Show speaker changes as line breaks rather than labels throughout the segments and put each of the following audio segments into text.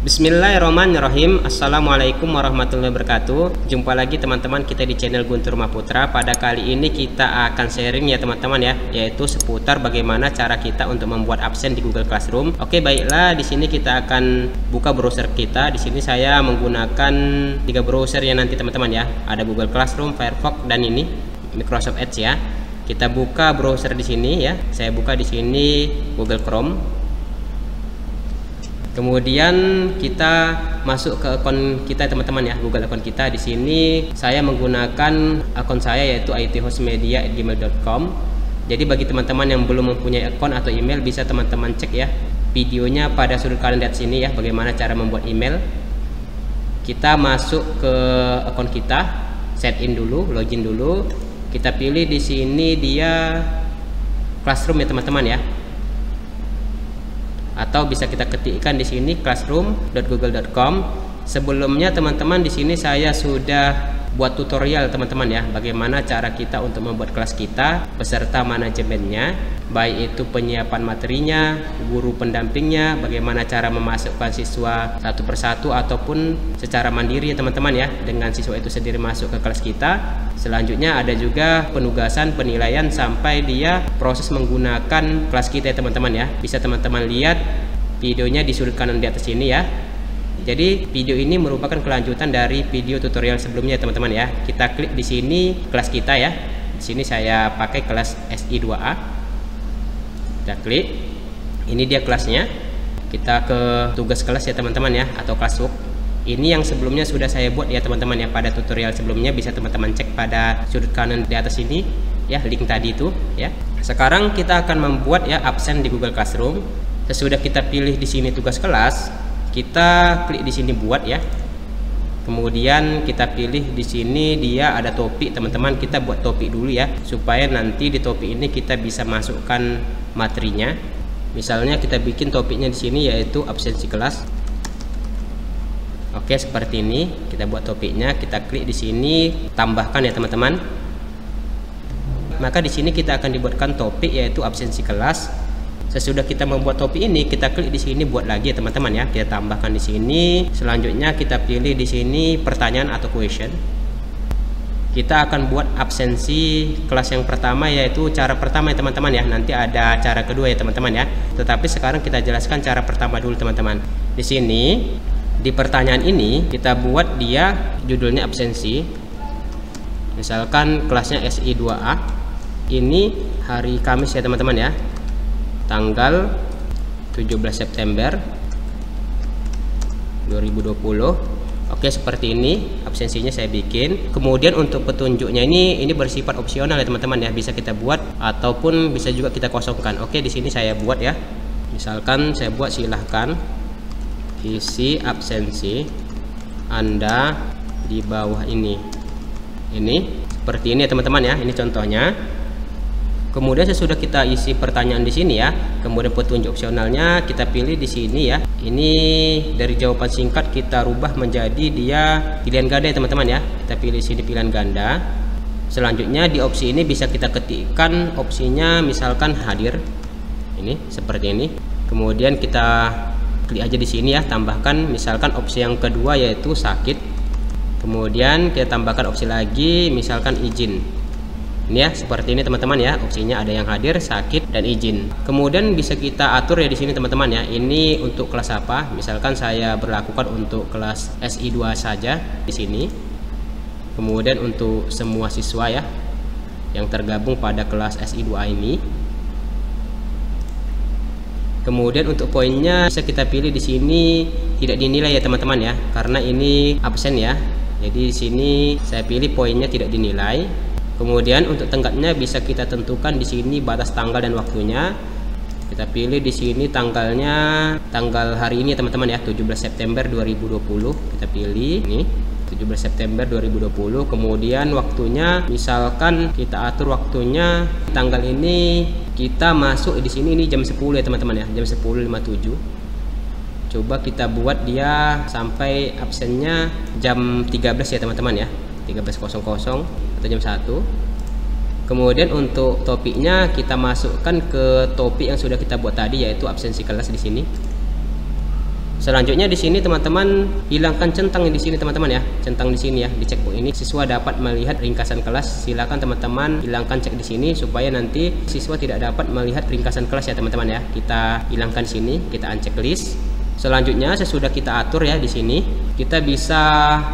Bismillahirrahmanirrahim. Assalamualaikum warahmatullahi wabarakatuh. Jumpa lagi teman-teman kita di channel Guntur Maputra. Pada kali ini kita akan sharing ya teman-teman ya, yaitu seputar bagaimana cara kita untuk membuat absen di Google Classroom. Oke, baiklah, di sini kita akan buka browser kita. Di sini saya menggunakan 3 browser ya nanti teman-teman ya. Ada Google Classroom, Firefox, dan ini Microsoft Edge ya. Kita buka browser di sini ya. Saya buka di sini Google Chrome. Kemudian kita masuk ke akun kita teman-teman ya, Google akun kita. Di sini saya menggunakan akun saya yaitu ithostmedia@gmail.com. Jadi bagi teman-teman yang belum mempunyai akun atau email, bisa teman-teman cek ya videonya pada sudut kanan di atas sini ya, bagaimana cara membuat email. Kita masuk ke akun kita, set in dulu, login dulu. Kita pilih di sini dia Classroom ya teman-teman ya. Atau bisa kita ketikkan di sini classroom.google.com. Sebelumnya teman-teman di sini saya sudah buat tutorial teman-teman ya, bagaimana cara kita untuk membuat kelas kita beserta manajemennya, baik itu penyiapan materinya, guru pendampingnya, bagaimana cara memasukkan siswa satu persatu ataupun secara mandiri ya teman-teman ya, dengan siswa itu sendiri masuk ke kelas kita. Selanjutnya ada juga penugasan, penilaian, sampai dia proses menggunakan kelas kita ya teman-teman ya. Bisa teman-teman lihat videonya di sudut kanan di atas ini ya. Jadi video ini merupakan kelanjutan dari video tutorial sebelumnya teman-teman ya. Kita klik di sini kelas kita ya. Di sini saya pakai kelas SI2A. Kita klik. Ini dia kelasnya. Kita ke tugas kelas ya teman-teman ya, atau classwork. Ini yang sebelumnya sudah saya buat ya teman-teman ya, pada tutorial sebelumnya. Bisa teman-teman cek pada sudut kanan di atas ini ya, link tadi itu ya. Sekarang kita akan membuat ya absen di Google Classroom. Sesudah kita pilih di sini tugas kelas, kita klik di sini buat ya. Kemudian kita pilih di sini dia ada topik teman-teman. Kita buat topik dulu ya, supaya nanti di topik ini kita bisa masukkan materinya. Misalnya kita bikin topiknya di sini yaitu absensi kelas. Oke, seperti ini kita buat topiknya. Kita klik di sini tambahkan ya teman-teman. Maka di sini kita akan dibuatkan topik yaitu absensi kelas. Sesudah kita membuat topik ini, kita klik di sini buat lagi ya teman-teman ya. Kita tambahkan di sini. Selanjutnya kita pilih di sini pertanyaan atau question. Kita akan buat absensi kelas yang pertama yaitu cara pertama ya teman-teman ya. Nanti ada cara kedua ya teman-teman ya. Tetapi sekarang kita jelaskan cara pertama dulu teman-teman. Di sini di pertanyaan ini kita buat dia judulnya absensi. Misalkan kelasnya SI2A. Ini hari Kamis ya teman-teman ya. Tanggal 17 September 2020. Oke, seperti ini absensinya saya bikin. Kemudian untuk petunjuknya ini bersifat opsional ya teman-teman ya, bisa kita buat ataupun bisa juga kita kosongkan. Oke, di sini saya buat ya. Misalkan saya buat silahkan isi absensi Anda di bawah ini. Ini seperti ini ya teman-teman ya. Ini contohnya. Kemudian sesudah kita isi pertanyaan di sini ya, kemudian petunjuk opsionalnya kita pilih di sini ya. Ini dari jawaban singkat kita rubah menjadi dia pilihan ganda ya teman-teman ya. Kita pilih sini pilihan ganda. Selanjutnya di opsi ini bisa kita ketikkan opsinya misalkan hadir. Ini seperti ini. Kemudian kita klik aja di sini ya, tambahkan misalkan opsi yang kedua yaitu sakit. Kemudian kita tambahkan opsi lagi misalkan izin. Ini ya, seperti ini teman-teman ya, opsinya ada yang hadir, sakit, dan izin. Kemudian bisa kita atur ya di sini teman-teman ya. Ini untuk kelas apa? Misalkan saya berlakukan untuk kelas SI2 saja di sini. Kemudian untuk semua siswa ya yang tergabung pada kelas SI2A ini. Kemudian untuk poinnya bisa kita pilih di sini tidak dinilai ya teman-teman ya, karena ini absen ya. Jadi di sini saya pilih poinnya tidak dinilai. Kemudian untuk tenggatnya bisa kita tentukan di sini batas tanggal dan waktunya. Kita pilih di sini tanggalnya tanggal hari ini teman-teman ya, 17 September 2020. Kita pilih ini 17 September 2020. Kemudian waktunya misalkan kita atur waktunya tanggal ini kita masuk di sini ini jam 10 ya teman-teman ya, jam 10.57. Coba kita buat dia sampai absennya jam 13 ya teman-teman ya, 13.00 atau jam 1. Kemudian untuk topiknya kita masukkan ke topik yang sudah kita buat tadi, yaitu absensi kelas di sini. Selanjutnya di sini teman-teman hilangkan centang di sini teman-teman ya. Centang di sini ya, di checkbox ini siswa dapat melihat ringkasan kelas. Silakan teman-teman hilangkan cek di sini supaya nanti siswa tidak dapat melihat ringkasan kelas ya teman-teman ya. Kita hilangkan sini, kita uncheck list. Selanjutnya sesudah kita atur ya di sini, kita bisa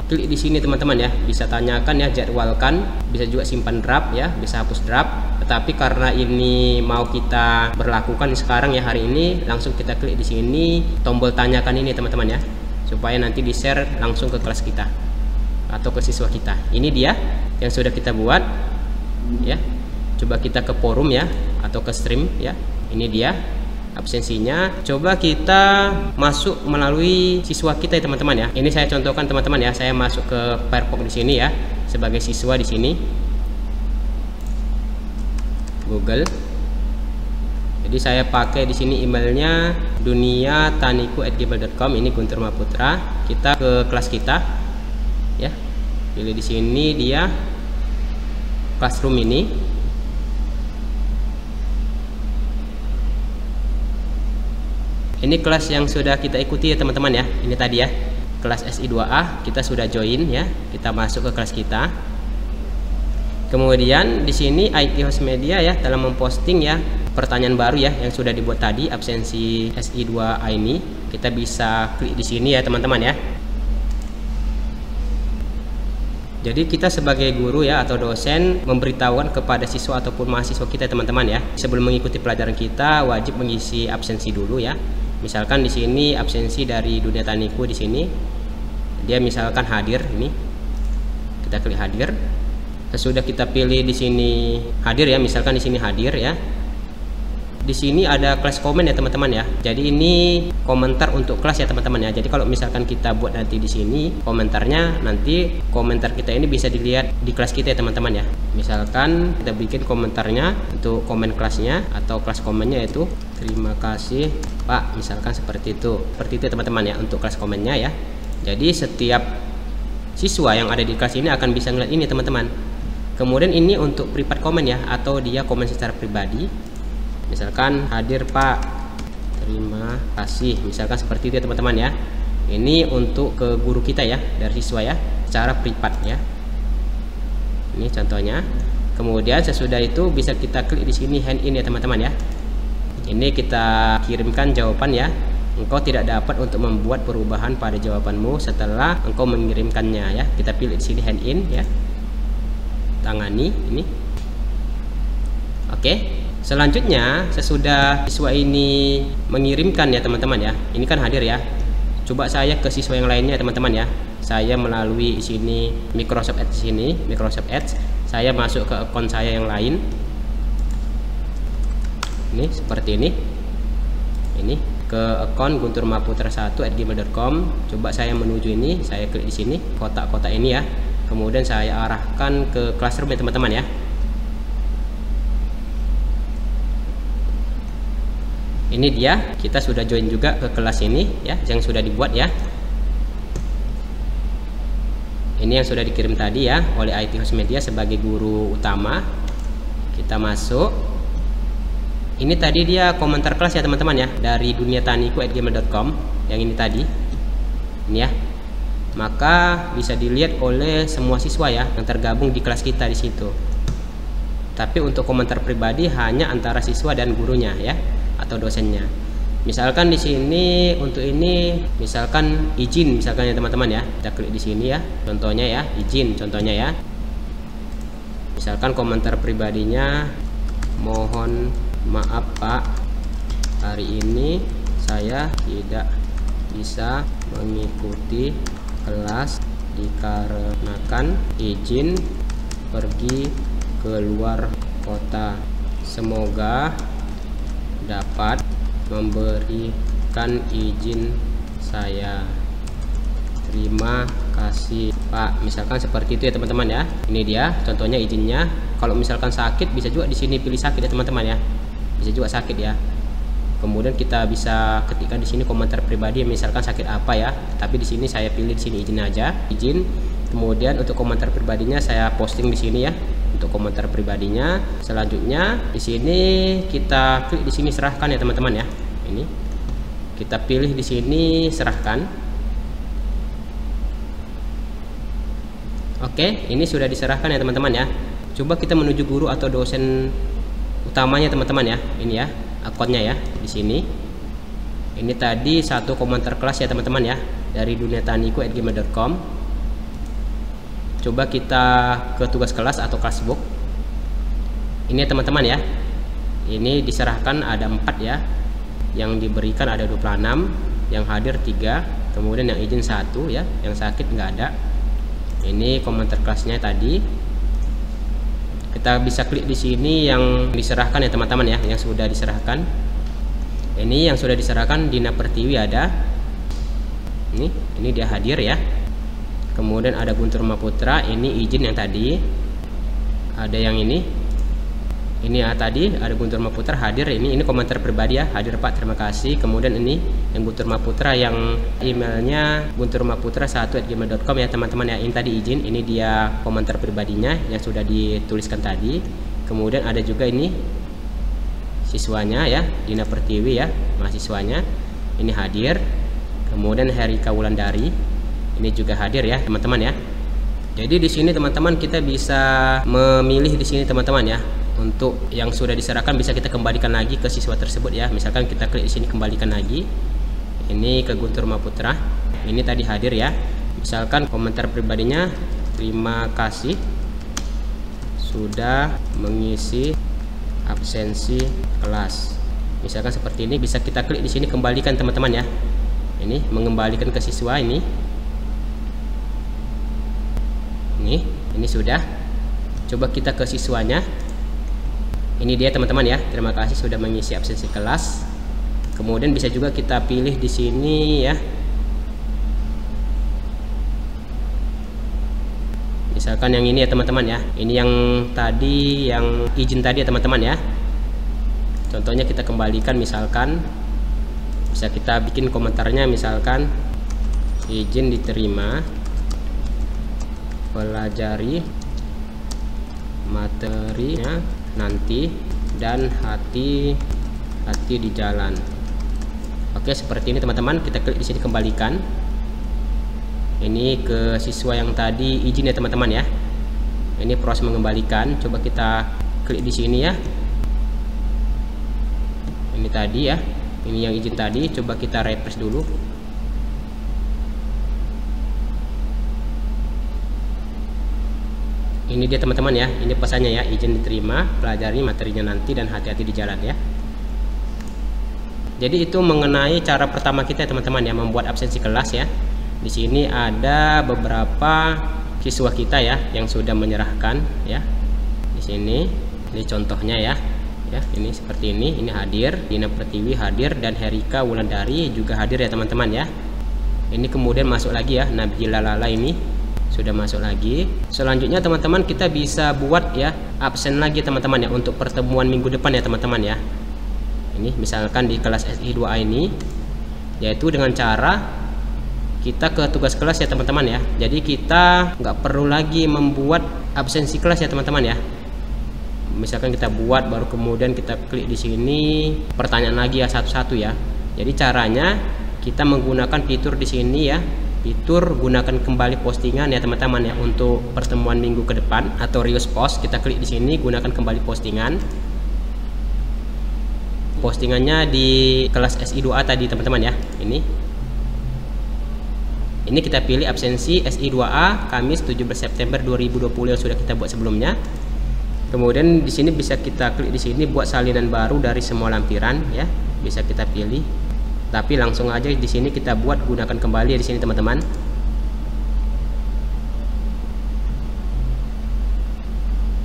klik di sini teman-teman ya. Bisa tanyakan ya, jadwalkan, bisa juga simpan draft ya, bisa hapus draft. Tetapi karena ini mau kita berlakukan sekarang ya hari ini, langsung kita klik di sini tombol tanyakan ini teman-teman ya, supaya nanti di share langsung ke kelas kita atau ke siswa kita. Ini dia yang sudah kita buat ya. Coba kita ke forum ya atau ke stream ya. Ini dia absensinya. Coba kita masuk melalui siswa kita ya teman-teman ya. Ini saya contohkan teman-teman ya. Saya masuk ke Firefox di sini ya sebagai siswa di sini. Google. Jadi saya pakai di sini emailnya duniataniku@gmail.com. Ini Guntur Maputra. Kita ke kelas kita ya. Pilih di sini dia classroom ini. Ini kelas yang sudah kita ikuti ya teman-teman ya. Ini tadi ya, kelas SI2A kita sudah join ya. Kita masuk ke kelas kita. Kemudian di sini IT Host Media ya dalam memposting ya pertanyaan baru ya yang sudah dibuat tadi absensi SI2A ini. Kita bisa klik di sini ya teman-teman ya. Jadi kita sebagai guru ya atau dosen memberitahukan kepada siswa ataupun mahasiswa kita teman-teman ya, sebelum mengikuti pelajaran kita wajib mengisi absensi dulu ya. Misalkan di sini absensi dari Dunia Taniku di sini. Dia misalkan hadir ini. Kita klik hadir. Sesudah kita pilih di sini hadir ya, misalkan di sini hadir ya. Di sini ada kelas komen ya teman-teman ya. Jadi ini komentar untuk kelas ya teman-teman ya. Jadi kalau misalkan kita buat nanti di sini komentarnya, nanti komentar kita ini bisa dilihat di kelas kita ya teman-teman ya. Misalkan kita bikin komentarnya untuk komen kelasnya atau kelas komennya itu terima kasih Pak, misalkan seperti itu. Seperti itu teman-teman ya untuk kelas komennya ya. Jadi setiap siswa yang ada di kelas ini akan bisa ngeliat ini teman-teman. Kemudian ini untuk private comment ya, atau dia komen secara pribadi. Misalkan hadir Pak, terima kasih. Misalkan seperti itu ya teman-teman ya. Ini untuk ke guru kita ya, dari siswa ya, secara private ya. Ini contohnya. Kemudian sesudah itu bisa kita klik di sini hand in ya teman-teman ya. Ini kita kirimkan jawaban ya. Engkau tidak dapat untuk membuat perubahan pada jawabanmu setelah engkau mengirimkannya ya. Kita pilih di sini hand in ya. Tangani ini. Oke. Selanjutnya sesudah siswa ini mengirimkan ya teman-teman ya. Ini kan hadir ya. Coba saya ke siswa yang lainnya teman-teman ya. Saya melalui sini Microsoft Edge sini, Microsoft Edge. Saya masuk ke akun saya yang lain. Ini seperti ini. Ini ke akun gunturmaputra1@gmail.com. Coba saya menuju ini, saya klik di sini kotak-kotak ini ya. Kemudian saya arahkan ke classroom ya teman-teman ya. Ini dia, kita sudah join juga ke kelas ini ya, yang sudah dibuat ya. Ini yang sudah dikirim tadi ya oleh IT Host Media sebagai guru utama. Kita masuk. Ini tadi dia komentar kelas ya teman-teman ya, dari duniataniku@gmail.com yang ini tadi. Ini ya. Maka bisa dilihat oleh semua siswa ya yang tergabung di kelas kita di situ. Tapi untuk komentar pribadi hanya antara siswa dan gurunya ya, atau dosennya. Misalkan di sini untuk ini misalkan izin misalkan ya teman-teman ya. Kita klik di sini ya. Contohnya ya, izin contohnya ya. Misalkan komentar pribadinya, mohon maaf Pak, hari ini saya tidak bisa mengikuti kelas dikarenakan izin pergi keluar kota. Semoga dapat memberikan izin saya. Terima kasih Pak. Misalkan seperti itu ya teman-teman ya. Ini dia contohnya izinnya. Kalau misalkan sakit bisa juga di sini pilih sakit ya teman-teman ya. Bisa juga sakit ya. Kemudian kita bisa ketikkan di sini komentar pribadi, misalkan sakit apa ya. Tapi di sini saya pilih di sini izin aja, izin. Kemudian untuk komentar pribadinya saya posting di sini ya. Untuk komentar pribadinya, selanjutnya di sini kita klik di sini serahkan ya teman-teman ya. Ini Kita pilih di sini serahkan. Oke, ini sudah diserahkan ya teman-teman ya. Coba kita menuju guru atau dosen utamanya teman-teman ya. Ini ya akunnya ya di sini. Ini tadi satu komentar kelas ya teman-teman ya, dari duniataniku@gmail.com. Coba kita ke tugas kelas atau classbook. Ini ya teman-teman ya. Ini diserahkan ada 4 ya. Yang diberikan ada 26, yang hadir 3, kemudian yang izin 1 ya, yang sakit nggak ada. Ini komentar kelasnya tadi. Kita bisa klik di sini yang diserahkan ya teman-teman ya, yang sudah diserahkan. Ini yang sudah diserahkan Dina Pertiwi ada. Ini dia hadir ya. Kemudian ada Guntur Maputra, ini izin yang tadi. Ada yang ini ya tadi ada Guntur Maputra hadir. Ini komentar pribadi ya, hadir Pak, terima kasih. Kemudian ini yang Guntur Maputra yang emailnya gunturmaputra1@gmail.com ya teman-teman ya. Ini tadi izin, ini dia komentar pribadinya yang sudah dituliskan tadi. Kemudian ada juga ini siswanya ya, Dina Pertiwi ya, mahasiswanya ini hadir. Kemudian Herika Wulandari ini juga hadir ya teman-teman ya. Jadi di sini teman-teman kita bisa memilih di sini teman-teman ya. Untuk yang sudah diserahkan bisa kita kembalikan lagi ke siswa tersebut ya. Misalkan kita klik di sini kembalikan lagi. Ini ke Guntur Maputra. Ini tadi hadir ya. Misalkan komentar pribadinya, terima kasih sudah mengisi absensi kelas. Misalkan seperti ini, bisa kita klik di sini kembalikan teman-teman ya. Ini mengembalikan ke siswa ini. Ini sudah. Coba kita ke siswanya. Ini dia teman-teman ya. Terima kasih sudah mengisi absensi kelas. Kemudian bisa juga kita pilih di sini ya. Misalkan yang ini ya teman-teman ya. Ini yang tadi yang izin tadi ya teman-teman ya. Contohnya kita kembalikan, misalkan bisa kita bikin komentarnya, misalkan izin diterima, pelajari materinya nanti dan hati-hati di jalan. Oke, seperti ini teman-teman. Kita klik di sini kembalikan. Ini ke siswa yang tadi izin ya teman-teman ya. Ini proses mengembalikan. Coba kita klik di sini ya. Ini tadi ya. Ini yang izin tadi. Coba kita refresh dulu. Ini dia teman-teman ya. Ini pesannya ya. Izin diterima, pelajari materinya nanti dan hati-hati di jalan ya. Jadi itu mengenai cara pertama kita teman-teman ya, membuat absensi kelas ya. Di sini ada beberapa siswa kita ya yang sudah menyerahkan ya. Di sini ini contohnya ya. Ya, ini seperti ini. Ini hadir, Dina Pertiwi hadir dan Herika Wulandari juga hadir ya teman-teman ya. Ini kemudian masuk lagi ya, Nabila Lala ini sudah masuk lagi. Selanjutnya teman-teman kita bisa buat ya absen lagi teman-teman ya untuk pertemuan minggu depan ya teman-teman ya. Ini misalkan di kelas SI2A ini, yaitu dengan cara kita ke tugas kelas ya teman-teman ya. Jadi kita nggak perlu lagi membuat absensi kelas ya teman-teman ya. Misalkan kita buat, baru kemudian kita klik di sini pertanyaan lagi ya satu-satu ya. Jadi caranya kita menggunakan fitur di sini ya, fitur gunakan kembali postingan ya teman-teman ya untuk pertemuan minggu ke depan atau reuse post. Kita klik di sini gunakan kembali postingan. Postingannya di kelas SI2A tadi teman-teman ya. Ini kita pilih absensi SI2A Kamis 17 September 2020 yang sudah kita buat sebelumnya. Kemudian di sini bisa kita klik di sini buat salinan baru dari semua lampiran ya. Bisa kita pilih. Tapi langsung aja di sini kita buat gunakan kembali ya di sini teman-teman.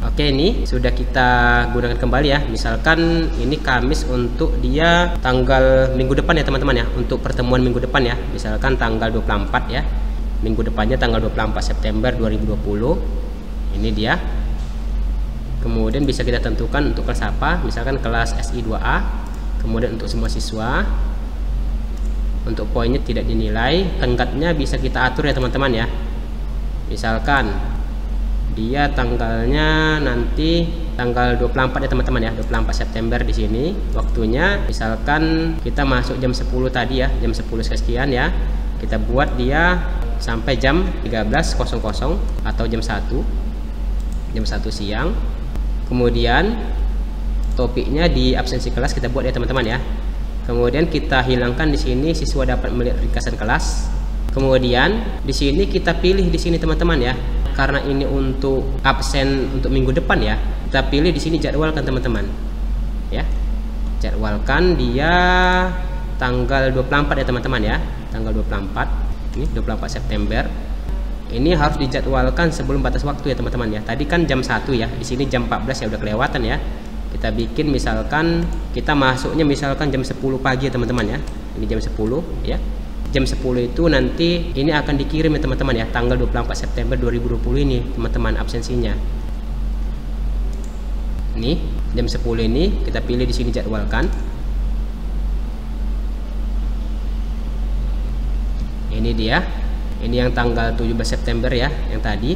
Oke, ini sudah kita gunakan kembali ya. Misalkan ini Kamis untuk dia tanggal minggu depan ya teman-teman ya, untuk pertemuan minggu depan ya. Misalkan tanggal 24 ya. Minggu depannya tanggal 24 September 2020. Ini dia. Kemudian bisa kita tentukan untuk kelas apa, misalkan kelas SI2A. Kemudian untuk semua siswa. Untuk poinnya tidak dinilai, tenggatnya bisa kita atur ya teman-teman ya. Misalkan Dia tanggalnya nanti tanggal 24 ya teman-teman ya, 24 September di sini. Waktunya misalkan kita masuk jam 10 tadi ya, jam 10 sekian ya. Kita buat dia sampai jam 13.00 atau jam 1 siang. Kemudian topiknya di absensi kelas kita buat ya teman-teman ya. Kemudian kita hilangkan di sini siswa dapat melihat ringkasan kelas. Kemudian di sini kita pilih di sini teman-teman ya. Karena ini untuk absen untuk minggu depan ya, kita pilih di sini jadwalkan teman-teman ya. Jadwalkan dia tanggal 24 ya teman-teman ya, tanggal 24. Ini 24 September. Ini harus dijadwalkan sebelum batas waktu ya teman-teman ya. Tadi kan jam 1 ya, di sini jam 14 ya, udah kelewatan ya. Kita bikin misalkan kita masuknya misalkan jam 10 pagi ya teman-teman ya. Ini jam 10 ya. Jam 10 itu nanti ini akan dikirim ya teman-teman ya, tanggal 24 September 2020 ini teman-teman absensinya. Ini jam 10 ini kita pilih di sini jadwalkan. Ini dia. Ini yang tanggal 17 September ya, yang tadi.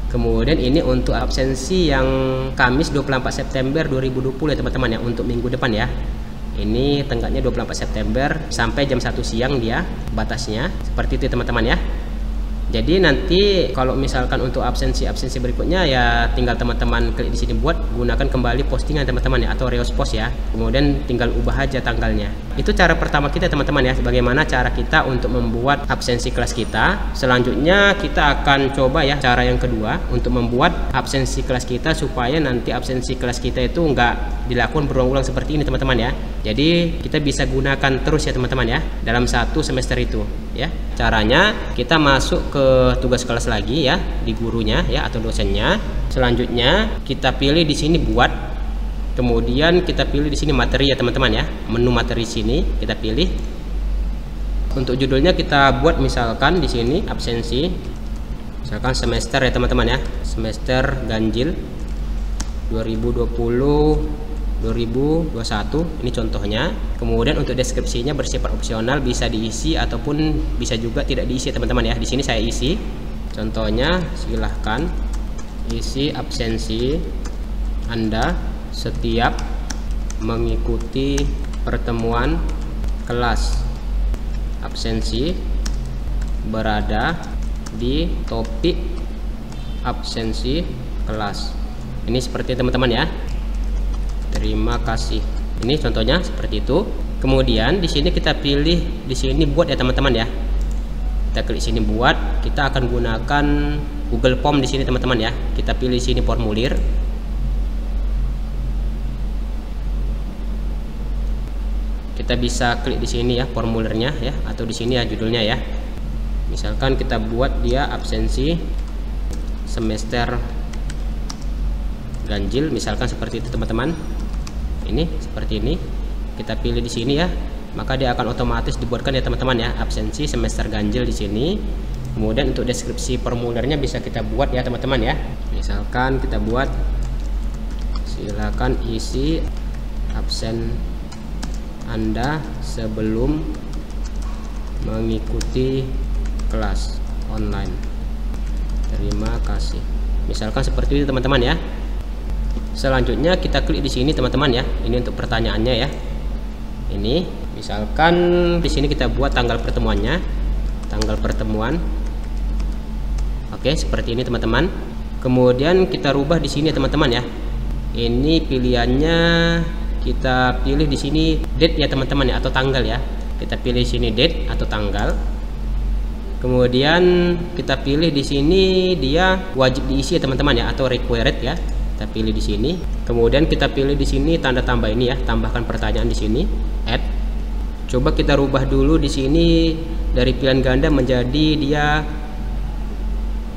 Kemudian ini untuk absensi yang Kamis 24 September 2020 ya teman-teman ya, untuk minggu depan ya. Ini tenggatnya 24 September sampai jam 1 siang dia batasnya. Seperti itu teman-teman ya. Jadi nanti kalau misalkan untuk absensi berikutnya ya tinggal teman-teman klik di sini buat, gunakan kembali postingan teman-teman ya, atau reos post ya. Kemudian tinggal ubah aja tanggalnya. Itu cara pertama kita teman-teman ya, bagaimana cara kita untuk membuat absensi kelas kita. Selanjutnya kita akan coba ya cara yang kedua untuk membuat absensi kelas kita supaya nanti absensi kelas kita itu enggak dilakukan berulang-ulang seperti ini teman-teman ya. Jadi kita bisa gunakan terus ya teman-teman ya dalam satu semester itu ya. Caranya kita masuk ke tugas kelas lagi ya di gurunya ya atau dosennya. Selanjutnya kita pilih di sini buat. Kemudian kita pilih di sini materi ya teman-teman ya. Menu materi sini kita pilih. Untuk judulnya kita buat misalkan di sini absensi. Misalkan semester ya teman-teman ya. Semester ganjil 2020 2021 ini contohnya. Kemudian untuk deskripsinya bersifat opsional, bisa diisi ataupun bisa juga tidak diisi teman-teman ya. Di sini saya isi. Contohnya silahkan isi absensi Anda setiap mengikuti pertemuan kelas. Absensi berada di topik absensi kelas. Ini seperti teman-teman ya. Terima kasih. Ini contohnya seperti itu. Kemudian di sini kita pilih di sini buat ya teman-teman ya. Kita klik sini buat. Kita akan gunakan Google Form di sini teman-teman ya. Kita pilih sini formulir. Kita bisa klik di sini ya formulirnya ya, atau di sini ya judulnya ya. Misalkan kita buat dia absensi semester ganjil, misalkan seperti itu teman-teman. Ini seperti ini. Kita pilih di sini ya, maka dia akan otomatis dibuatkan ya teman-teman ya absensi semester ganjil di sini. Kemudian untuk deskripsi formulirnya bisa kita buat ya teman-teman ya. Misalkan kita buat silakan isi absen Anda sebelum mengikuti kelas online. Terima kasih. Misalkan seperti itu teman-teman ya. Selanjutnya kita klik di sini teman-teman ya. Ini untuk pertanyaannya ya. Ini misalkan di sini kita buat tanggal pertemuannya, tanggal pertemuan. Oke, seperti ini teman-teman. Kemudian kita rubah di sini teman-teman ya. Ini pilihannya kita pilih di sini date ya teman-teman ya, atau tanggal ya. Kita pilih di sini date atau tanggal. Kemudian kita pilih di sini dia wajib diisi ya teman-teman ya, atau required ya. Kita pilih di sini. Kemudian kita pilih di sini tanda tambah ini ya, tambahkan pertanyaan di sini, add. Coba kita rubah dulu di sini dari pilihan ganda menjadi dia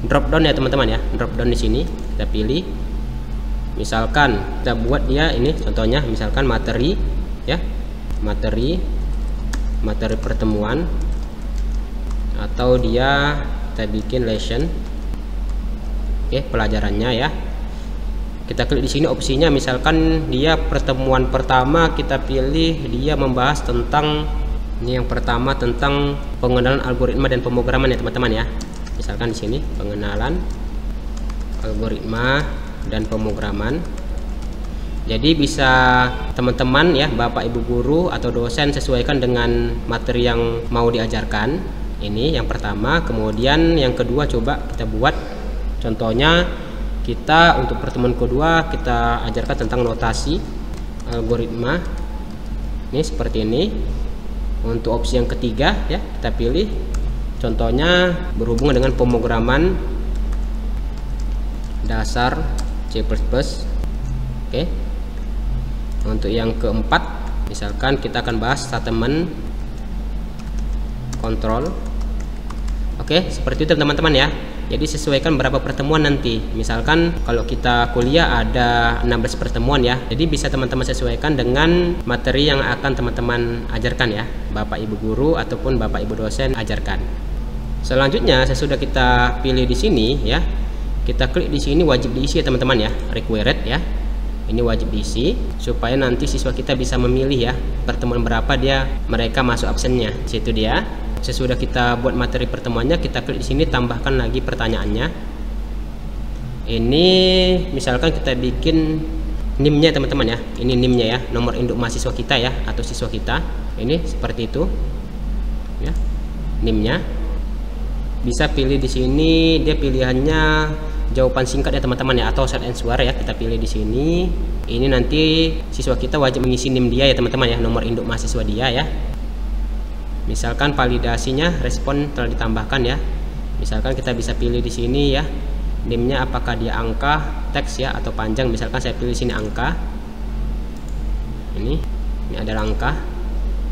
drop down ya teman-teman ya. Drop down di sini kita pilih. Misalkan kita buat dia ini contohnya misalkan materi ya. Materi pertemuan, atau dia kita bikin lesson. Oke, pelajarannya ya. Kita klik di sini opsinya, misalkan dia pertemuan pertama kita pilih dia membahas tentang ini yang pertama tentang pengenalan algoritma dan pemrograman ya teman-teman ya. Misalkan di sini pengenalan algoritma dan pemrograman. Jadi bisa teman-teman ya, Bapak Ibu guru atau dosen sesuaikan dengan materi yang mau diajarkan. Ini yang pertama. Kemudian yang kedua coba kita buat contohnya. Kita untuk pertemuan kedua kita ajarkan tentang notasi algoritma. Ini seperti ini. Untuk opsi yang ketiga ya, kita pilih contohnya berhubungan dengan pemrograman dasar C++. Oke. Untuk yang keempat, misalkan kita akan bahas statement control. Oke, seperti itu teman-teman ya. Jadi sesuaikan berapa pertemuan nanti. Misalkan kalau kita kuliah ada 16 pertemuan ya. Jadi bisa teman-teman sesuaikan dengan materi yang akan teman-teman ajarkan ya, Bapak Ibu guru ataupun Bapak Ibu dosen ajarkan. Selanjutnya sesudah kita pilih di sini ya, kita klik di sini wajib diisi ya teman-teman ya, required ya. Ini wajib diisi supaya nanti siswa kita bisa memilih ya pertemuan berapa mereka masuk absennya. Situ dia. Sesudah kita buat materi pertemuannya, kita klik di sini tambahkan lagi pertanyaannya. Ini misalkan kita bikin NIM-nya teman-teman ya. Ini NIM-nya ya, nomor induk mahasiswa kita ya atau siswa kita. Ini seperti itu. Ya. NIM-nya. Bisa pilih di sini, dia pilihannya jawaban singkat ya teman-teman ya, atau short answer ya. Kita pilih di sini. Ini nanti siswa kita wajib mengisi NIM dia ya teman-teman ya, nomor induk mahasiswa dia ya. Misalkan validasinya respon telah ditambahkan ya. Misalkan kita bisa pilih di sini ya, NIM-nya apakah dia angka, teks ya atau panjang. Misalkan saya pilih sini angka. Ini adalah angka.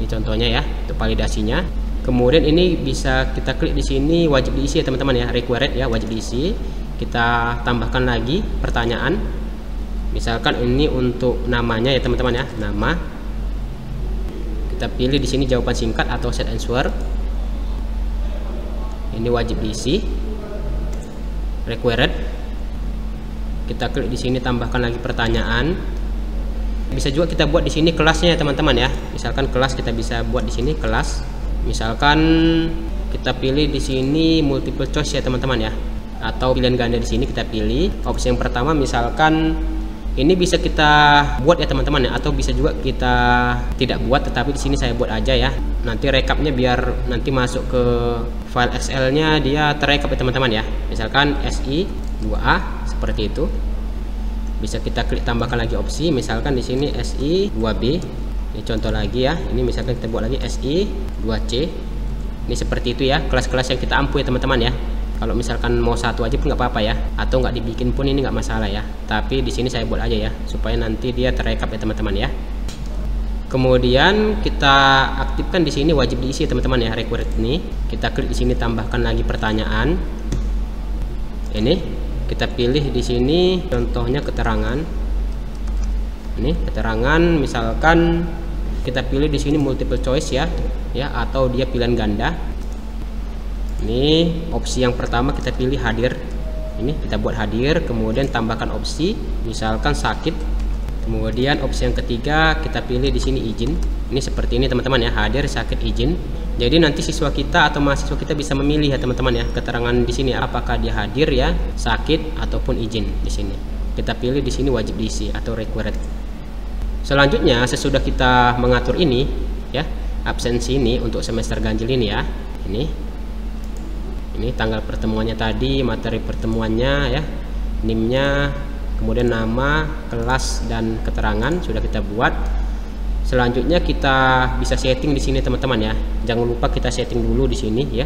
Ini contohnya ya, untuk validasinya. Kemudian ini bisa kita klik di sini wajib diisi ya teman-teman ya, required ya, wajib diisi. Kita tambahkan lagi pertanyaan. Misalkan ini untuk namanya ya teman-teman ya, nama. Kita pilih di sini jawaban singkat atau short answer. Ini wajib diisi. Required. Kita klik di sini tambahkan lagi pertanyaan. Bisa juga kita buat di sini kelasnya ya teman-teman ya. Misalkan kelas kita bisa buat di sini kelas. Misalkan kita pilih di sini multiple choice ya teman-teman ya, atau pilihan ganda. Di sini kita pilih opsi yang pertama. Misalkan ini bisa kita buat ya teman-teman ya, atau bisa juga kita tidak buat, tetapi di sini saya buat aja ya. Nanti rekapnya biar nanti masuk ke file Excel-nya dia terekap ya teman-teman ya. Misalkan SI 2A seperti itu. Bisa kita klik tambahkan lagi opsi. Misalkan di sini SI 2B. Ini contoh lagi ya. Ini misalkan kita buat lagi SI 2C. Ini seperti itu ya, kelas-kelas yang kita ampu ya teman-teman ya. Kalau misalkan mau satu aja pun nggak apa-apa ya, atau nggak dibikin pun ini nggak masalah ya. Tapi di sini saya buat aja ya, supaya nanti dia terekap ya teman-teman ya. Kemudian kita aktifkan di sini wajib diisi ya teman-teman ya, required ini. Kita klik di sini tambahkan lagi pertanyaan. Ini kita pilih di sini contohnya keterangan. Ini keterangan, misalkan kita pilih di sini multiple choice ya, atau dia pilihan ganda. Ini opsi yang pertama kita pilih hadir. Ini kita buat hadir, kemudian tambahkan opsi misalkan sakit. Kemudian opsi yang ketiga kita pilih di sini izin. Ini seperti ini teman-teman ya, hadir, sakit, izin. Jadi nanti siswa kita atau mahasiswa kita bisa memilih ya teman-teman ya, keterangan di sini apakah dia hadir ya, sakit ataupun izin di sini. Kita pilih di sini wajib diisi atau required. Selanjutnya sesudah kita mengatur ini ya, absensi ini untuk semester ganjil ini ya. Ini tanggal pertemuannya tadi, materi pertemuannya ya, NIM-nya, kemudian nama, kelas dan keterangan sudah kita buat. Selanjutnya kita bisa setting di sini teman-teman ya. Jangan lupa kita setting dulu di sini ya.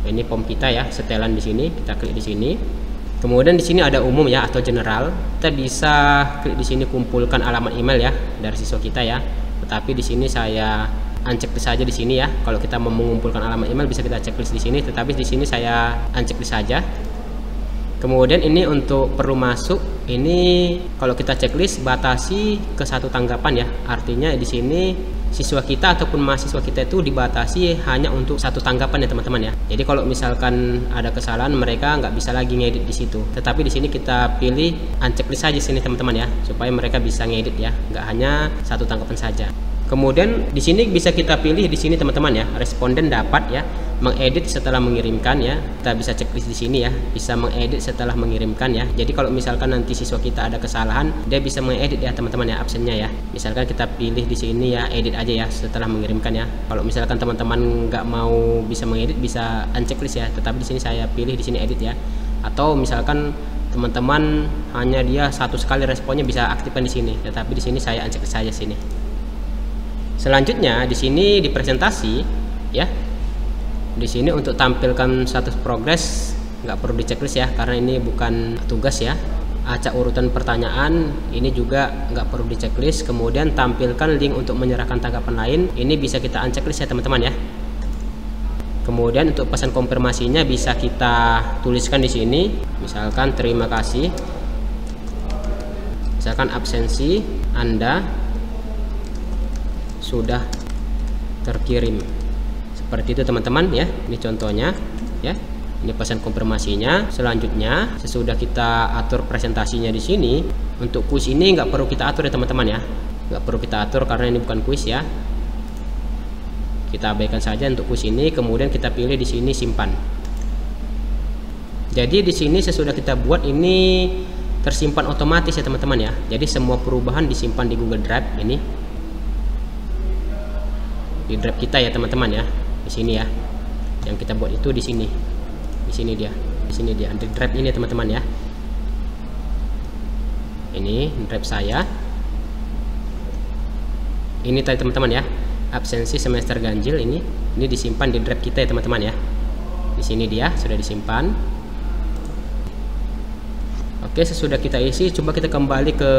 Ini form kita ya, setelan di sini, kita klik di sini. Kemudian di sini ada umum ya atau general. Kita bisa klik di sini kumpulkan alamat email ya dari siswa kita ya. Tetapi di sini saya unchecklist saja di sini ya. Kalau kita mau mengumpulkan alamat email bisa kita checklist di sini, tetapi di sini saya unchecklist saja. Kemudian ini untuk perlu masuk, ini kalau kita checklist batasi ke satu tanggapan ya. Artinya di sini siswa kita ataupun mahasiswa kita itu dibatasi hanya untuk satu tanggapan ya teman-teman ya. Jadi kalau misalkan ada kesalahan mereka nggak bisa lagi ngedit di situ. Tetapi di sini kita pilih unchecklist saja sini teman-teman ya, supaya mereka bisa ngedit ya, nggak hanya satu tanggapan saja. Kemudian di sini bisa kita pilih di sini teman-teman ya, responden dapat ya mengedit setelah mengirimkan ya. Kita bisa checklist di sini ya, bisa mengedit setelah mengirimkan ya. Jadi kalau misalkan nanti siswa kita ada kesalahan, dia bisa mengedit ya teman-teman ya, absennya ya. Misalkan kita pilih di sini ya, edit aja ya setelah mengirimkan ya. Kalau misalkan teman-teman nggak mau bisa mengedit, bisa unchecklist ya. Tetapi di sini saya pilih di sini edit ya. Atau misalkan teman-teman hanya dia satu sekali responnya, bisa aktifkan di sini. Tetapi di sini saya unchecklist saja sini. Selanjutnya di sini di presentasi ya. Di sini untuk tampilkan status progres nggak perlu di checklist ya, karena ini bukan tugas ya. Acak urutan pertanyaan ini juga nggak perlu di checklist. Kemudian tampilkan link untuk menyerahkan tanggapan lain, ini bisa kita unchecklist ya teman-teman ya. Kemudian untuk pesan konfirmasinya bisa kita tuliskan di sini, misalkan terima kasih, misalkan absensi Anda sudah terkirim. Seperti itu teman-teman ya. Ini contohnya ya. Ini pesan konfirmasinya. Selanjutnya sesudah kita atur presentasinya di sini, untuk kuis ini nggak perlu kita atur ya teman-teman ya. Nggak perlu kita atur karena ini bukan kuis ya. Kita abaikan saja untuk kuis ini. Kemudian kita pilih di sini simpan. Jadi di sini sesudah kita buat ini tersimpan otomatis ya teman-teman ya. Jadi semua perubahan disimpan di Google Drive ini. Di drive kita ya teman-teman ya, di sini ya, yang kita buat itu di sini dia, di sini dia di drive ini teman-teman ya. Ini drive saya, ini tadi teman-teman ya, absensi semester ganjil ini disimpan di drive kita ya teman-teman ya. Di sini dia sudah disimpan. Oke, sesudah kita isi, coba kita kembali ke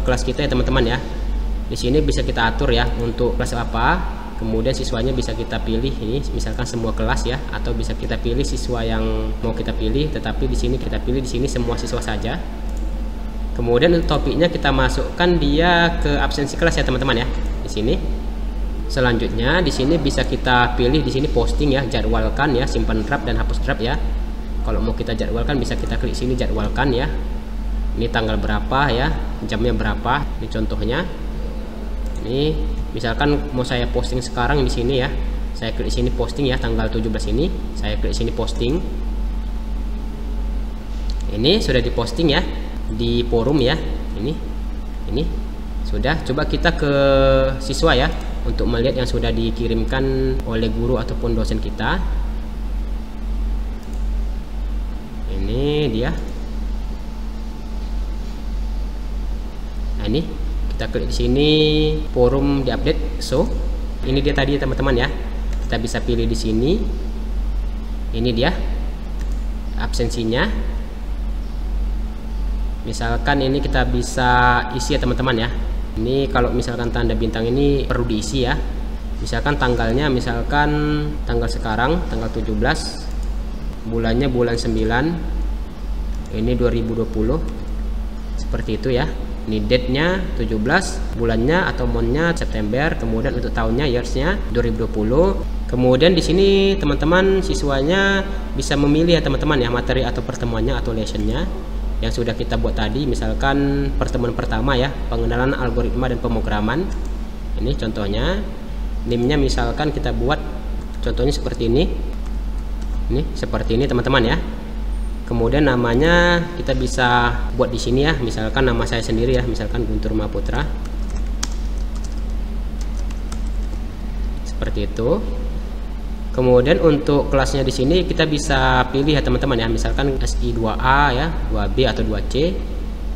kelas kita ya teman-teman ya. Di sini bisa kita atur ya untuk kelas apa. Kemudian siswanya bisa kita pilih ini, misalkan semua kelas ya, atau bisa kita pilih siswa yang mau kita pilih. Tetapi di sini kita pilih di sini semua siswa saja. Kemudian untuk topiknya kita masukkan dia ke absensi kelas ya teman-teman ya. Di sini. Selanjutnya di sini bisa kita pilih di sini posting ya, jadwalkan ya, simpan draft dan hapus draft ya. Kalau mau kita jadwalkan bisa kita klik sini jadwalkan ya. Ini tanggal berapa ya, jamnya berapa. Ini contohnya. Ini misalkan mau saya posting sekarang di sini ya, saya klik sini posting ya, tanggal 17 ini saya klik sini posting. Ini sudah diposting ya di forum ya. Ini sudah. Coba kita ke siswa ya untuk melihat yang sudah dikirimkan oleh guru ataupun dosen kita. Ini dia. Nah, ini kita klik di sini forum diupdate. So ini dia tadi teman-teman ya, kita bisa pilih di sini. Ini dia absensinya. Misalkan ini kita bisa isi ya teman-teman ya. Ini kalau misalkan tanda bintang ini perlu diisi ya. Misalkan tanggalnya, misalkan tanggal sekarang tanggal 17, bulannya bulan 9, ini 2020, seperti itu ya. Ini date-nya 17, bulannya atau monthnya September, kemudian untuk tahunnya years-nya 2020. Kemudian di sini teman-teman siswanya bisa memilih ya teman-teman ya, materi atau pertemuannya atau lesson-nya yang sudah kita buat tadi. Misalkan pertemuan pertama ya, pengenalan algoritma dan pemrograman. Ini contohnya. NIM-nya misalkan kita buat contohnya seperti ini. Ini seperti ini teman-teman ya. Kemudian namanya kita bisa buat di sini ya, misalkan nama saya sendiri ya, misalkan Guntur Maputra. Seperti itu. Kemudian untuk kelasnya di sini kita bisa pilih ya teman-teman ya, misalkan SI 2A ya, 2B atau 2C.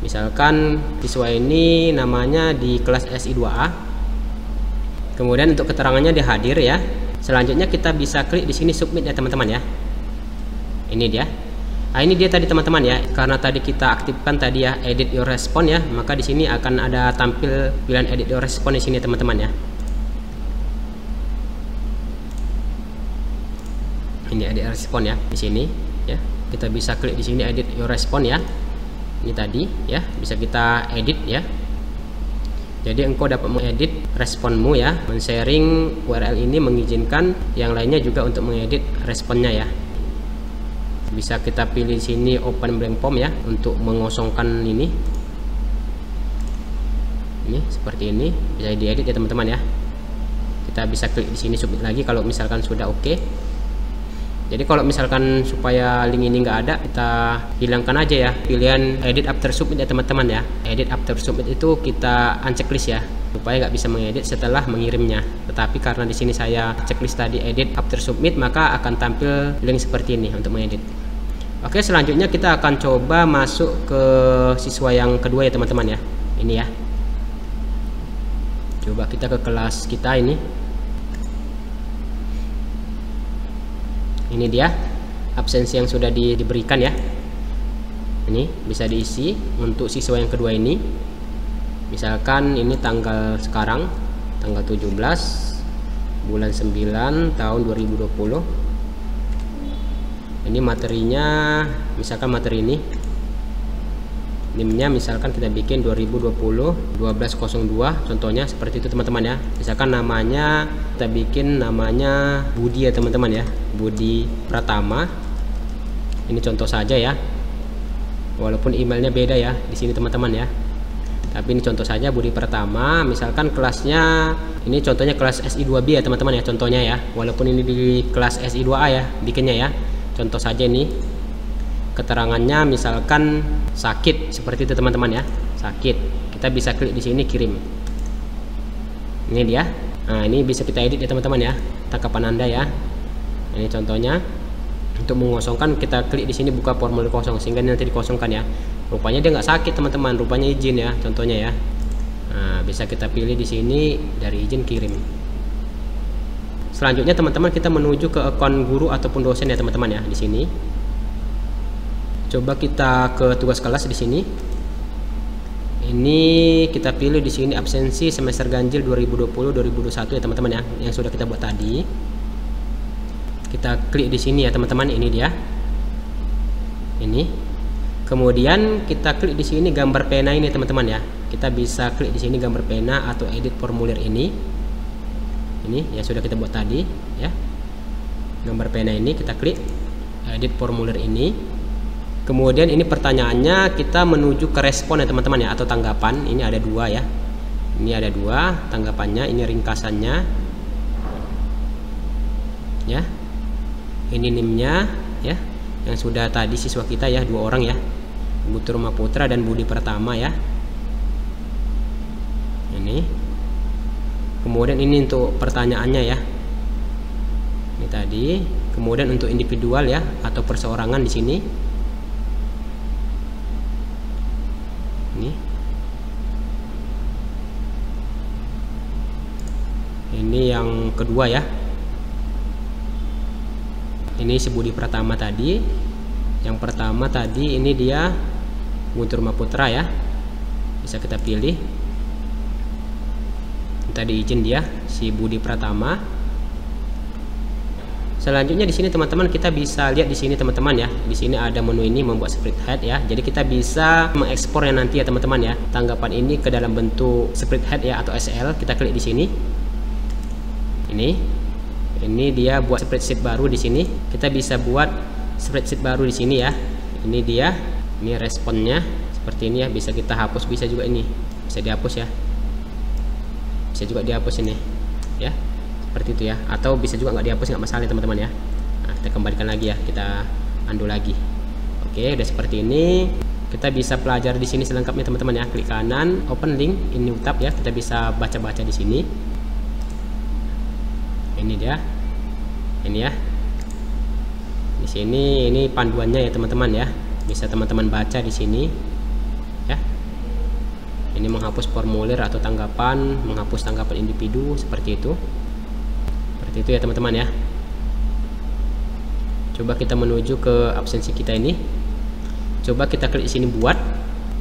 Misalkan siswa ini namanya di kelas SI 2A. Kemudian untuk keterangannya dia hadir ya. Selanjutnya kita bisa klik di sini submit ya teman-teman ya. Ini dia. Nah, ini dia tadi teman-teman ya. Karena tadi kita aktifkan tadi ya edit your response ya, maka di sini akan ada tampil pilihan edit your response di sini teman-teman ya. Ini edit response ya di sini ya. Kita bisa klik di sini edit your response ya. Ini tadi ya, bisa kita edit ya. Jadi engkau dapat mengedit responmu ya. Men-sharing URL ini mengizinkan yang lainnya juga untuk mengedit responnya ya. Bisa kita pilih di sini open blank form ya untuk mengosongkan ini. Ini seperti ini, bisa diedit ya teman-teman ya. Kita bisa klik di sini submit lagi kalau misalkan sudah oke. Jadi kalau misalkan supaya link ini nggak ada, kita hilangkan aja ya pilihan edit after submit ya teman-teman ya. Edit after submit itu kita unchecklist ya, supaya nggak bisa mengedit setelah mengirimnya. Tetapi karena di sini saya checklist tadi edit after submit, maka akan tampil link seperti ini untuk mengedit. Oke, selanjutnya kita akan coba masuk ke siswa yang kedua ya teman-teman ya. Ini ya. Coba kita ke kelas kita ini. Ini dia absensi yang sudah diberikan ya. Ini bisa diisi untuk siswa yang kedua ini. Misalkan ini tanggal sekarang, tanggal 17 bulan 9 tahun 2020. Ini materinya, misalkan materi ini NIM-nya misalkan kita bikin 2020 1202, contohnya seperti itu teman-teman ya. Misalkan namanya kita bikin namanya Budi ya teman-teman ya, Budi Pratama. Ini contoh saja ya, walaupun emailnya beda ya di sini teman-teman ya, tapi ini contoh saja Budi Pratama. Misalkan kelasnya ini contohnya kelas SI2B ya teman-teman ya, contohnya ya, walaupun ini di kelas SI2A ya bikinnya ya. Contoh saja ini keterangannya misalkan sakit, seperti itu teman-teman ya, sakit. Kita bisa klik di sini kirim. Ini dia. Nah, ini bisa kita edit ya teman-teman ya, tanggapan Anda ya. Ini contohnya. Untuk mengosongkan kita klik di sini buka formulir kosong sehingga nanti dikosongkan ya. Rupanya dia nggak sakit teman-teman, rupanya izin ya, contohnya ya. Nah, bisa kita pilih di sini dari izin kirim. Selanjutnya teman-teman kita menuju ke akun guru ataupun dosen ya teman-teman ya di sini. Coba kita ke tugas kelas di sini. Ini kita pilih di sini absensi semester ganjil 2020-2021 ya teman-teman ya, yang sudah kita buat tadi. Kita klik di sini ya teman-teman, ini dia. Ini. Kemudian kita klik di sini gambar pena ini teman-teman ya. Kita bisa klik di sini gambar pena atau edit formulir ini. Ini yang sudah kita buat tadi ya. Gambar pena ini kita klik edit formulir ini. Kemudian ini pertanyaannya kita menuju ke respon ya teman-teman ya, atau tanggapan. Ini ada dua ya. Ini ada dua tanggapannya, ini ringkasannya. Ya. Ini NIM-nya ya. Yang sudah tadi siswa kita ya, dua orang ya. Butur Maputra dan Budi Pratama ya. Ini. Kemudian ini untuk pertanyaannya ya. Ini tadi. Kemudian untuk individual ya atau perseorangan di sini. Ini yang kedua ya. Ini si Budi Pratama tadi. Yang pertama tadi ini dia Guntur Maputra ya. Bisa kita pilih. Tadi izin dia si Budi Pratama. Selanjutnya di sini teman-teman kita bisa lihat di sini teman-teman ya. Di sini ada menu ini membuat spreadsheet ya. Jadi kita bisa mengekspornya nanti ya teman-teman ya. Tanggapan ini ke dalam bentuk spreadsheet ya atau SL. Kita klik di sini. Ini dia buat spreadsheet baru di sini. Kita bisa buat spreadsheet baru di sini ya. Ini dia. Ini responnya seperti ini ya. Bisa kita hapus, bisa juga ini. Bisa dihapus ya. Bisa juga dihapus ini ya. Seperti itu ya, atau bisa juga nggak dihapus, nggak masalah teman-teman ya. Nah, kita kembalikan lagi ya, kita undo lagi. Oke, udah seperti ini. Kita bisa pelajari di sini selengkapnya teman-teman ya. Klik kanan, open link in new tab ya. Kita bisa baca-baca di sini. Ini dia, ini ya. Di sini ini panduannya ya teman-teman ya. Bisa teman-teman baca di sini ya. Ini menghapus formulir atau tanggapan, menghapus tanggapan individu seperti itu. Seperti itu ya teman-teman ya. Coba kita menuju ke absensi kita ini. Coba kita klik di sini buat.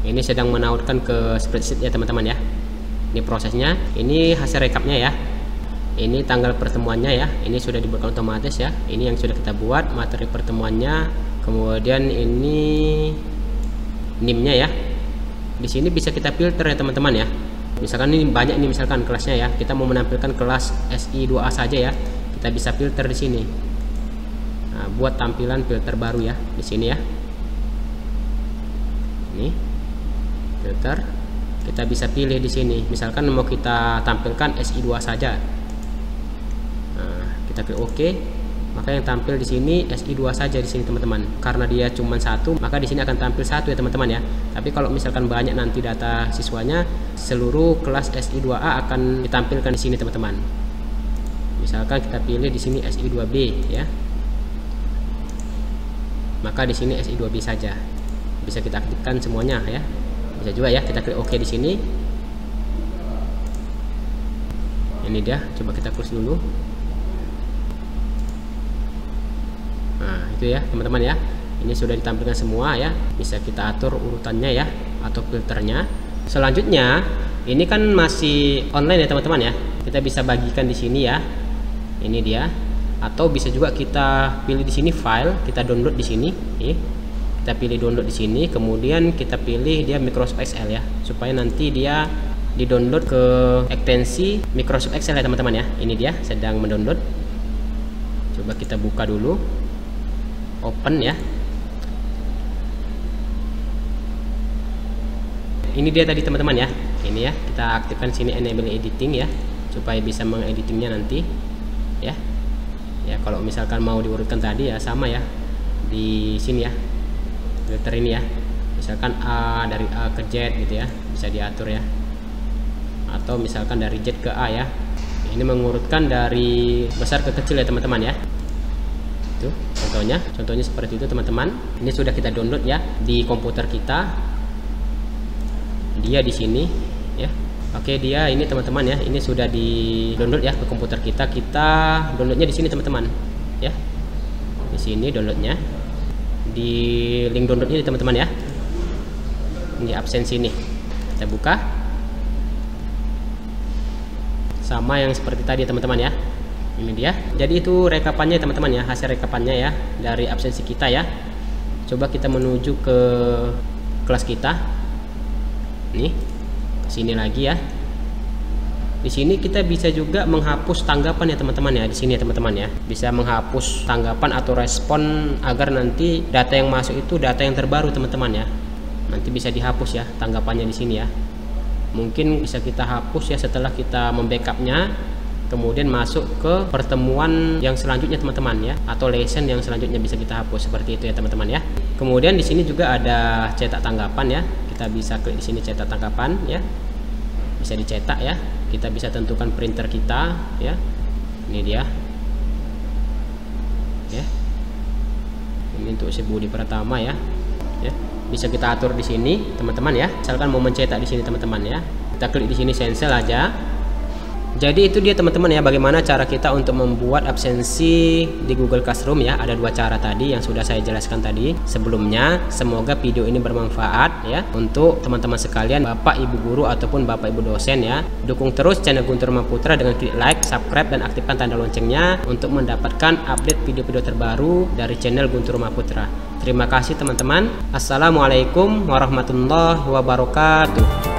Ini sedang menautkan ke spreadsheet ya teman-teman ya. Ini prosesnya. Ini hasil rekapnya ya. Ini tanggal pertemuannya ya. Ini sudah dibuat otomatis ya. Ini yang sudah kita buat materi pertemuannya. Kemudian ini NIM-nya ya. Di sini bisa kita filter ya teman-teman ya. Misalkan ini banyak nih misalkan kelasnya ya. Kita mau menampilkan kelas SI2A saja ya. Kita bisa filter di sini. Nah, buat tampilan filter baru ya di sini ya. Ini filter. Kita bisa pilih di sini. Misalkan mau kita tampilkan SI2 saja. Nah, kita klik OK. Maka yang tampil di sini SI2 saja di sini teman-teman. Karena dia cuma satu, maka di sini akan tampil satu ya teman-teman ya. Tapi kalau misalkan banyak nanti data siswanya, seluruh kelas SI2A akan ditampilkan di sini teman-teman. Misalkan kita pilih di sini SI2B ya. Maka di sini SI2B saja. Bisa kita aktifkan semuanya ya. Bisa juga ya, kita klik OK di sini. Ini dia, coba kita close dulu. Nah, itu ya teman-teman ya. Ini sudah ditampilkan semua ya. Bisa kita atur urutannya ya, atau filternya. Selanjutnya, ini kan masih online ya teman-teman ya. Kita bisa bagikan di sini ya. Ini dia. Atau bisa juga kita pilih di sini file, kita download di sini. Kita pilih download di sini, kemudian kita pilih dia Microsoft Excel ya, supaya nanti dia di-download ke ekstensi Microsoft Excel ya teman-teman ya. Ini dia sedang mendownload. Coba kita buka dulu. Open ya. Ini dia tadi teman-teman ya. Ini ya, kita aktifkan sini enable editing ya, supaya bisa mengeditingnya nanti ya. Ya kalau misalkan mau diurutkan tadi ya sama ya, di sini ya, filter ini ya, misalkan A dari A ke Z gitu ya, bisa diatur ya. Atau misalkan dari Z ke A ya. Ini mengurutkan dari besar ke kecil ya teman-teman ya. Itu contohnya seperti itu teman-teman. Ini sudah kita download ya di komputer kita. Dia di sini ya. Oke, dia ini teman-teman ya. Ini sudah di download ya ke komputer kita. Kita downloadnya di sini teman-teman ya. Di sini downloadnya. Di link downloadnya teman-teman ya. Ini absensi ini. Kita buka. Sama yang seperti tadi teman-teman ya. Ini dia. Jadi itu rekapannya teman-teman ya, hasil rekapannya ya dari absensi kita ya. Coba kita menuju ke kelas kita. Nih, ke sini lagi ya. Di sini kita bisa juga menghapus tanggapan ya teman-teman ya. Di sini ya teman-teman ya. Bisa menghapus tanggapan atau respon agar nanti data yang masuk itu data yang terbaru teman-teman ya. Nanti bisa dihapus ya tanggapannya di sini ya. Mungkin bisa kita hapus ya setelah kita membackupnya, kemudian masuk ke pertemuan yang selanjutnya teman-teman ya, atau lesson yang selanjutnya bisa kita hapus seperti itu ya teman-teman ya. Kemudian di sini juga ada cetak tanggapan ya. Kita bisa klik di sini cetak tanggapan ya. Bisa dicetak ya. Kita bisa tentukan printer kita ya. Ini dia. Ya. Ini untuk si Budi Pratama ya. Ya. Bisa kita atur di sini teman-teman ya. Misalkan mau mencetak di sini teman-teman ya. Kita klik di sini cancel aja. Jadi itu dia teman-teman ya, bagaimana cara kita untuk membuat absensi di Google Classroom ya. Ada dua cara tadi yang sudah saya jelaskan tadi sebelumnya. Semoga video ini bermanfaat ya untuk teman-teman sekalian, Bapak Ibu guru ataupun Bapak Ibu dosen ya. Dukung terus channel Guntur Maputra dengan klik like, subscribe dan aktifkan tanda loncengnya untuk mendapatkan update video-video terbaru dari channel Guntur Maputra. Terima kasih teman-teman. Assalamualaikum warahmatullahi wabarakatuh.